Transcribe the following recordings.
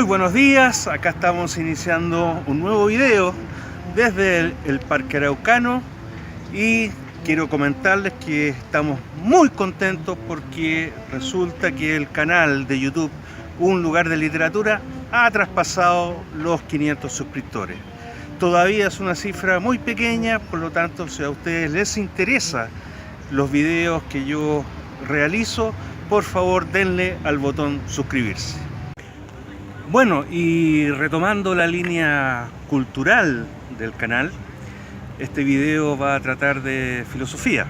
buenos días, acá estamos iniciando un nuevo video desde el Parque Araucano y quiero comentarles que estamos muy contentos porque resulta que el canal de YouTube Un Lugar de Literatura ha traspasado los 500 suscriptores. Todavía es una cifra muy pequeña, por lo tanto, si a ustedes les interesa los videos que yo realizo, por favor denle al botón suscribirse. Bueno, y retomando la línea cultural del canal, este video va a tratar de filosofía.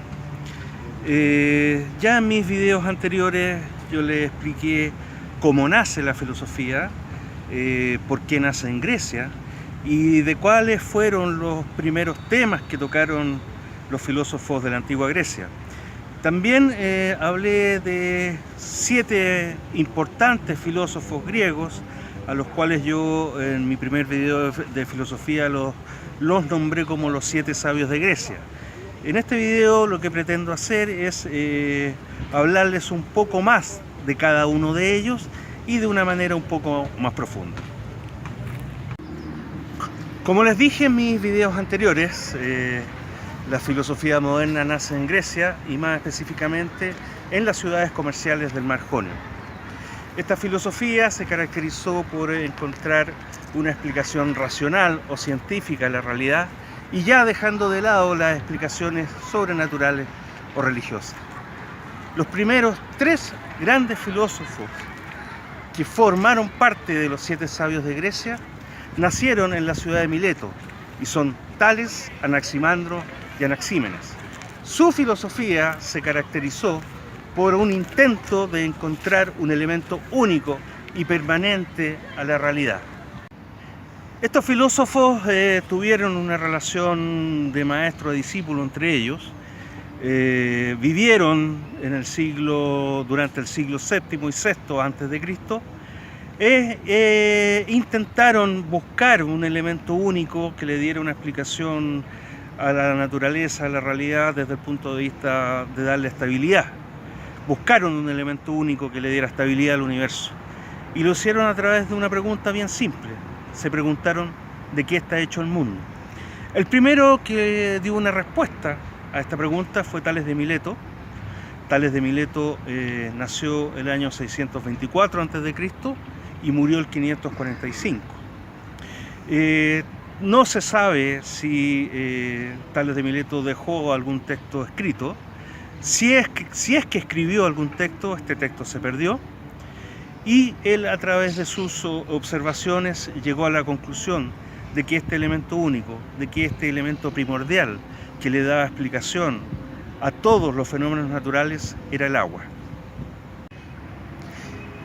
Ya en mis videos anteriores yo les expliqué cómo nace la filosofía, por qué nace en Grecia y de cuáles fueron los primeros temas que tocaron los filósofos de la antigua Grecia. También hablé de 7 importantes filósofos griegos a los cuales yo en mi primer video de filosofía los nombré como los 7 sabios de Grecia. En este video lo que pretendo hacer es hablarles un poco más de cada uno de ellos y de una manera un poco más profunda. Como les dije en mis videos anteriores, la filosofía moderna nace en Grecia y más específicamente en las ciudades comerciales del Mar Jónico. Esta filosofía se caracterizó por encontrar una explicación racional o científica de la realidad y ya dejando de lado las explicaciones sobrenaturales o religiosas. Los primeros 3 grandes filósofos que formaron parte de los 7 sabios de Grecia nacieron en la ciudad de Mileto y son Tales, Anaximandro y Anaxímenes. Su filosofía se caracterizó por un intento de encontrar un elemento único y permanente a la realidad. Estos filósofos tuvieron una relación de maestro a discípulo entre ellos, vivieron durante el siglo VII y VI antes de Cristo, intentaron buscar un elemento único que le diera una explicación a la naturaleza, a la realidad desde el punto de vista de darle estabilidad. Buscaron un elemento único que le diera estabilidad al universo y lo hicieron a través de una pregunta bien simple. Se preguntaron de qué está hecho el mundo. El primero que dio una respuesta a esta pregunta fue Tales de Mileto. Tales de Mileto nació el año 624 a.C. y murió el 545. No se sabe si Tales de Mileto dejó algún texto escrito. Si es que escribió algún texto, este texto se perdió y él a través de sus observaciones llegó a la conclusión de que este elemento único, de que este elemento primordial que le daba explicación a todos los fenómenos naturales era el agua.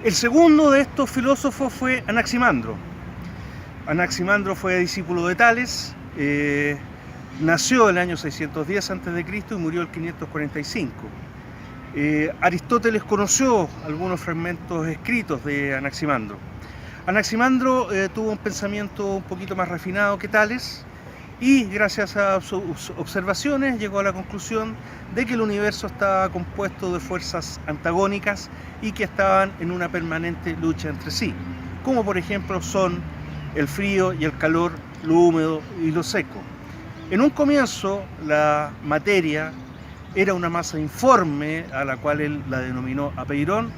El segundo de estos filósofos fue Anaximandro. Anaximandro fue discípulo de Tales. Nació el año 610 a.C. y murió el 545. Aristóteles conoció algunos fragmentos escritos de Anaximandro. Anaximandro tuvo un pensamiento un poquito más refinado que Tales y gracias a sus observaciones llegó a la conclusión de que el universo estaba compuesto de fuerzas antagónicas y que estaban en una permanente lucha entre sí, como por ejemplo son el frío y el calor, lo húmedo y lo seco. En un comienzo la materia era una masa informe a la cual él la denominó apeirón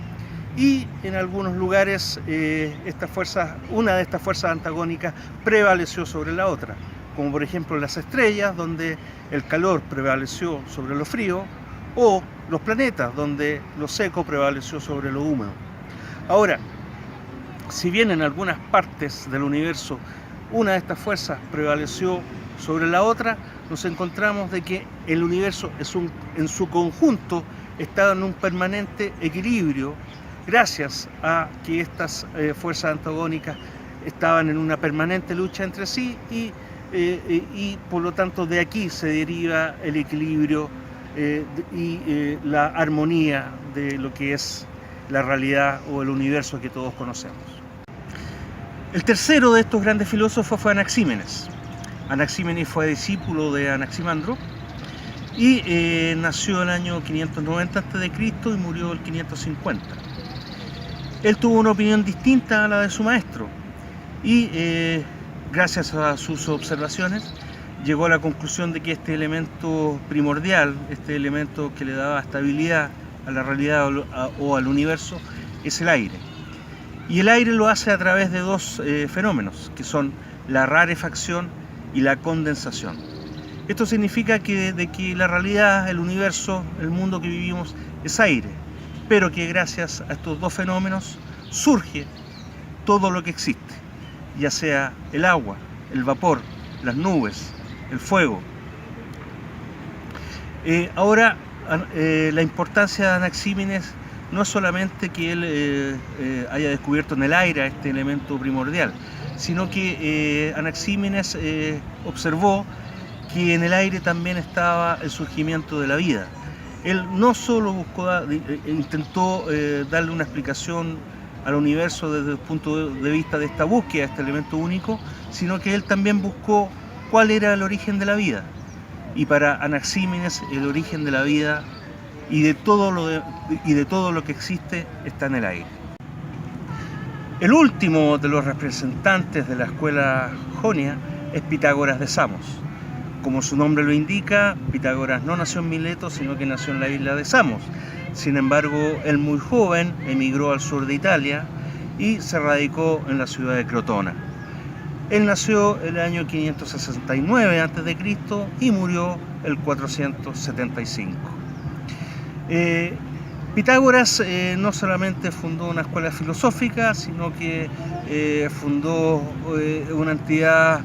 y en algunos lugares una de estas fuerzas antagónicas prevaleció sobre la otra, como por ejemplo las estrellas donde el calor prevaleció sobre lo frío o los planetas donde lo seco prevaleció sobre lo húmedo. Ahora, si bien en algunas partes del universo una de estas fuerzas prevaleció sobre la otra, nos encontramos de que el universo en su conjunto estaba en un permanente equilibrio gracias a que estas fuerzas antagónicas estaban en una permanente lucha entre sí y por lo tanto de aquí se deriva el equilibrio y la armonía de lo que es la realidad o el universo que todos conocemos. El tercero de estos grandes filósofos fue Anaxímenes. Anaxímenes fue discípulo de Anaximandro y nació en el año 590 a.C. y murió el 550. Él tuvo una opinión distinta a la de su maestro. y gracias a sus observaciones llegó a la conclusión de que este elemento primordial, este elemento que le daba estabilidad a la realidad o al universo, es el aire. Y el aire lo hace a través de dos fenómenos, que son la rarefacción y la condensación. Esto significa que la realidad, el universo, el mundo que vivimos es aire, pero que gracias a estos dos fenómenos surge todo lo que existe, ya sea el agua, el vapor, las nubes, el fuego. Ahora, la importancia de Anaxímenes no es solamente que él haya descubierto en el aire este elemento primordial, sino que Anaxímenes observó que en el aire también estaba el surgimiento de la vida. Él no solo intentó darle una explicación al universo desde el punto de vista de esta búsqueda de este elemento único, sino que él también buscó cuál era el origen de la vida. Y para Anaxímenes el origen de la vida y de todo lo que existe está en el aire. El último de los representantes de la escuela jonia es Pitágoras de Samos. Como su nombre lo indica, Pitágoras no nació en Mileto, sino que nació en la isla de Samos. Sin embargo, él muy joven emigró al sur de Italia y se radicó en la ciudad de Crotona. Él nació el año 569 a.C. y murió el 475. Pitágoras no solamente fundó una escuela filosófica, sino que fundó una entidad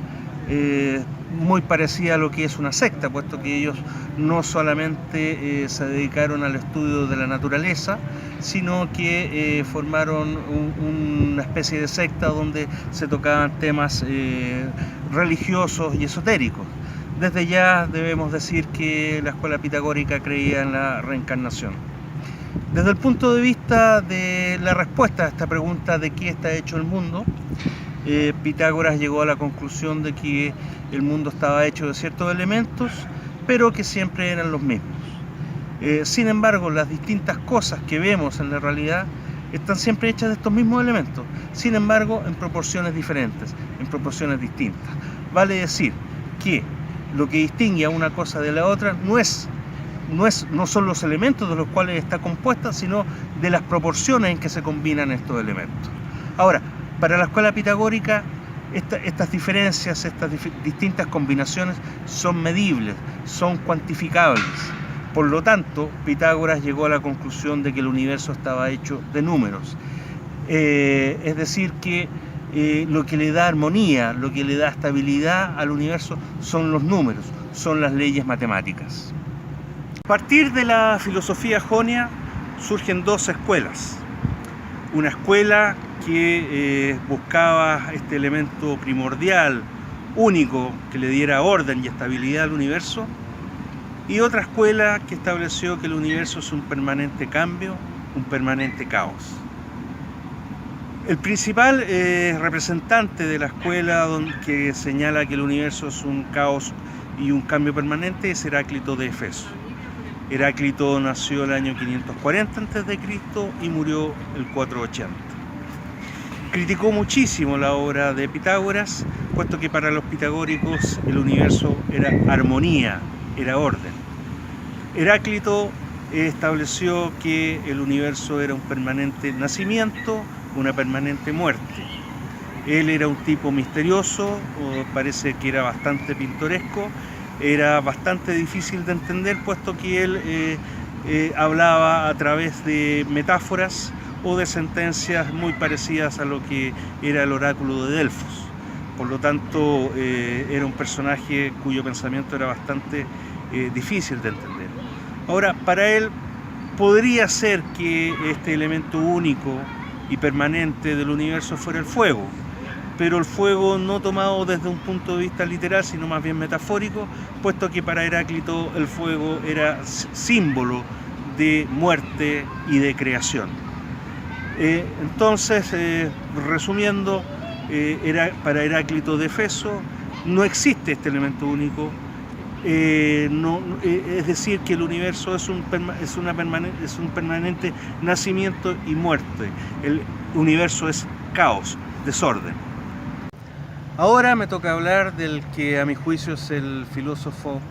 muy parecida a lo que es una secta, puesto que ellos no solamente se dedicaron al estudio de la naturaleza, sino que formaron una especie de secta donde se tocaban temas religiosos y esotéricos. Desde ya debemos decir que la escuela pitagórica creía en la reencarnación. Desde el punto de vista de la respuesta a esta pregunta de qué está hecho el mundo, Pitágoras llegó a la conclusión de que el mundo estaba hecho de ciertos elementos, pero que siempre eran los mismos. Sin embargo, las distintas cosas que vemos en la realidad están siempre hechas de estos mismos elementos, sin embargo en proporciones diferentes, en proporciones distintas. Vale decir que lo que distingue a una cosa de la otra no son los elementos de los cuales está compuesta, sino de las proporciones en que se combinan estos elementos. Ahora, para la escuela pitagórica, estas diferencias, estas distintas combinaciones son medibles, son cuantificables. Por lo tanto, Pitágoras llegó a la conclusión de que el universo estaba hecho de números. Es decir, que lo que le da armonía, lo que le da estabilidad al universo son los números, son las leyes matemáticas. A partir de la filosofía jonia surgen dos escuelas. Una escuela que buscaba este elemento primordial, único, que le diera orden y estabilidad al universo, y otra escuela que estableció que el universo es un permanente cambio, un permanente caos. El principal representante de la escuela que señala que el universo es un caos y un cambio permanente es Heráclito de Éfeso. Heráclito nació el año 540 a.C. y murió el 480. Criticó muchísimo la obra de Pitágoras, puesto que para los pitagóricos el universo era armonía, era orden. Heráclito estableció que el universo era un permanente nacimiento, una permanente muerte. Él era un tipo misterioso, parece que era bastante pintoresco, era bastante difícil de entender, puesto que él hablaba a través de metáforas o de sentencias muy parecidas a lo que era el oráculo de Delfos. Por lo tanto, era un personaje cuyo pensamiento era bastante difícil de entender. Ahora, para él podría ser que este elemento único y permanente del universo fuera el fuego, pero el fuego no tomado desde un punto de vista literal, sino más bien metafórico, puesto que para Heráclito el fuego era símbolo de muerte y de creación. Entonces, resumiendo, para Heráclito de Éfeso no existe este elemento único, es decir, que el universo es un permanente nacimiento y muerte. El universo es caos, desorden. Ahora me toca hablar del que a mi juicio es el filósofo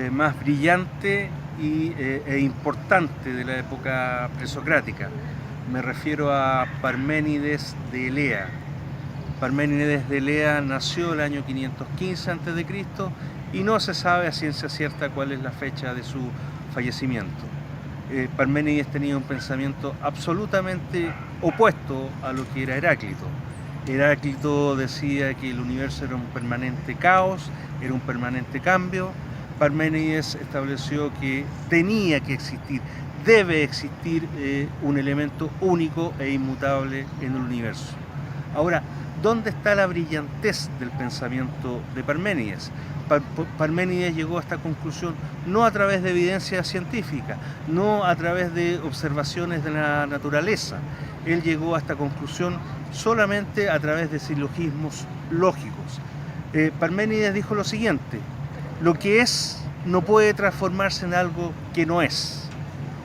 más brillante e importante de la época presocrática. Me refiero a Parménides de Elea. Parménides de Elea nació el año 515 a.C. y no se sabe a ciencia cierta cuál es la fecha de su fallecimiento. Parménides tenía un pensamiento absolutamente opuesto a lo que era Heráclito. Heráclito decía que el universo era un permanente caos, era un permanente cambio. Parménides estableció que tenía que existir, debe existir un elemento único e inmutable en el universo. Ahora, ¿dónde está la brillantez del pensamiento de Parménides? Parménides llegó a esta conclusión no a través de evidencia científica, no a través de observaciones de la naturaleza. Él llegó a esta conclusión solamente a través de silogismos lógicos. Parménides dijo lo siguiente: lo que es no puede transformarse en algo que no es.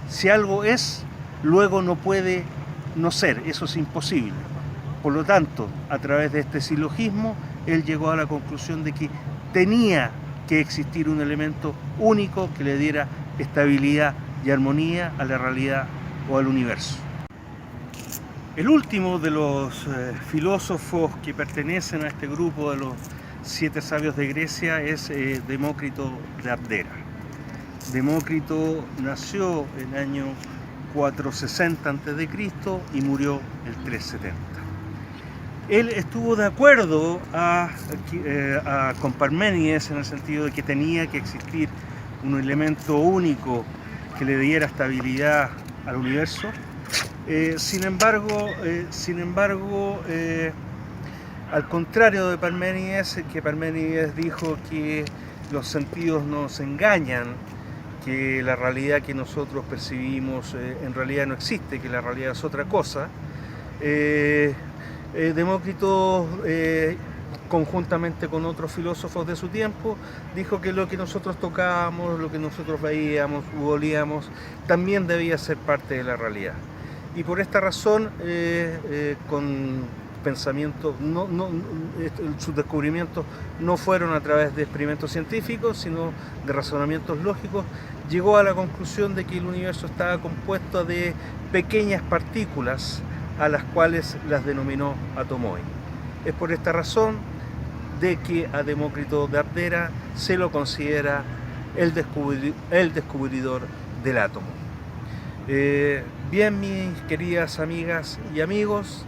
Si algo es, luego no puede no ser, eso es imposible. Por lo tanto, a través de este silogismo, él llegó a la conclusión de que tenía que existir un elemento único que le diera estabilidad y armonía a la realidad o al universo. El último de los filósofos que pertenecen a este grupo de los 7 sabios de Grecia es Demócrito de Abdera. Demócrito nació en el año 460 a.C. y murió el 370. Él estuvo de acuerdo con Parménides en el sentido de que tenía que existir un elemento único que le diera estabilidad al universo. Sin embargo, al contrario de Parménides, que Parménides dijo que los sentidos nos engañan, que la realidad que nosotros percibimos en realidad no existe, que la realidad es otra cosa. Demócrito, conjuntamente con otros filósofos de su tiempo, dijo que lo que nosotros tocábamos, lo que nosotros veíamos u olíamos, también debía ser parte de la realidad. Y por esta razón, con pensamientos, sus descubrimientos no fueron a través de experimentos científicos, sino de razonamientos lógicos, llegó a la conclusión de que el universo estaba compuesto de pequeñas partículas a las cuales las denominó atomoi. Es por esta razón de que a Demócrito de Abdera se lo considera el descubridor del átomo. Bien, mis queridas amigas y amigos,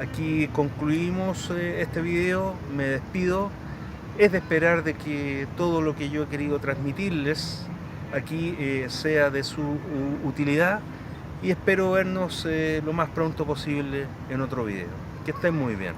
aquí concluimos este video. Me despido. Es de esperar de que todo lo que yo he querido transmitirles aquí sea de su utilidad, y espero vernos lo más pronto posible en otro video. Que estén muy bien.